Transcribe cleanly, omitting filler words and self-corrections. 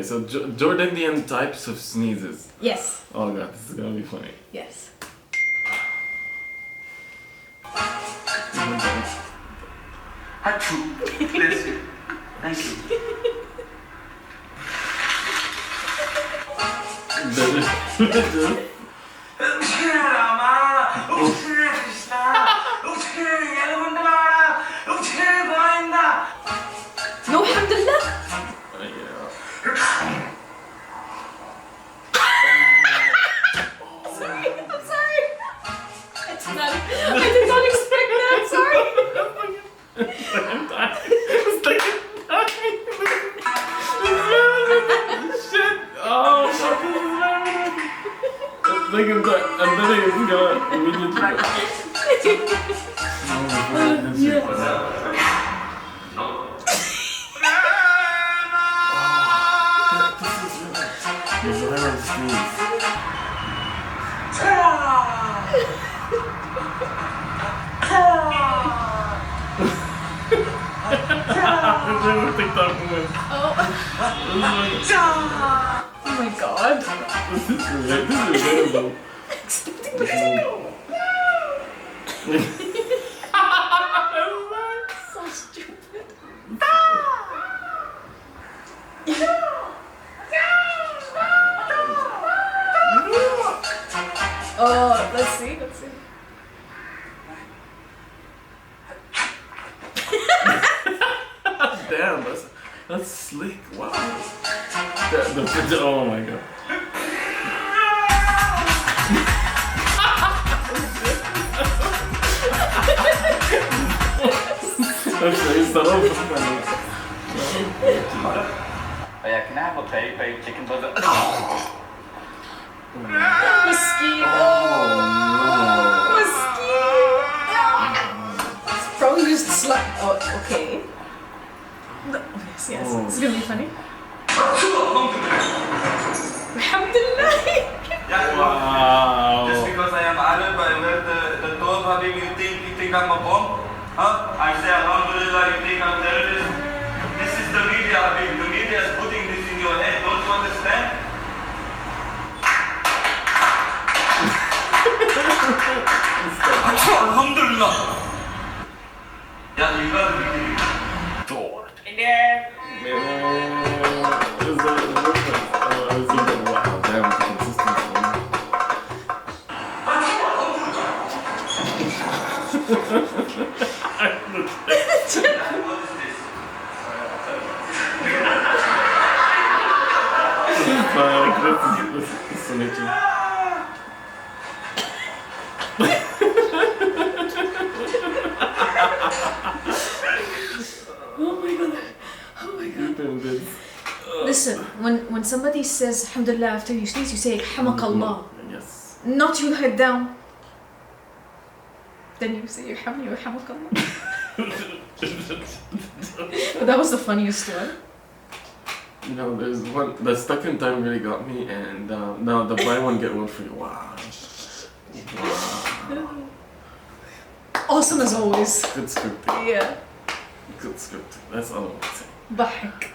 so Jordindian types of sneezes. Yes. Oh god, this is gonna be funny. Yes. Achoo. Bless you. Thank you. No, alhamdulillah. Sorry, I'm sorry. I did not expect that. Sorry. Shit! Oh, I'm thinking it's gonna immediately. Oh my god. This is relatable. So stupid. Oh, let's see. Damn, that's slick. Wow. Oh my god. Yeah, can I have a peri-peri chicken burger? Mesquite. Mesquite. Probably just slap. Oh, okay. No, yes. It's gonna be funny. Alhamdulillah. Wow. Just because I am Arab, I wear the top, Habib, you think I'm a bomb? Huh? I say Alhamdulillah, you think I'm terrorist? This is the media, Habib. The media is putting this in your head. Don't you understand? Alhamdulillah. Yeah, you got to be kidding me. Wow, damn, the consistency. This is so nature. Oh my god. Listen, when somebody says alhamdulillah after you sneeze, you say Hamakallah. Yes. Not you head down. Then you say Hamakallah. But that was the funniest one. You know, there's one, the stuck in time really got me, and now the buy one get one free. Wow. Awesome as always. Good scripting. Yeah. Good scripting. That's all I want to say. ضحك.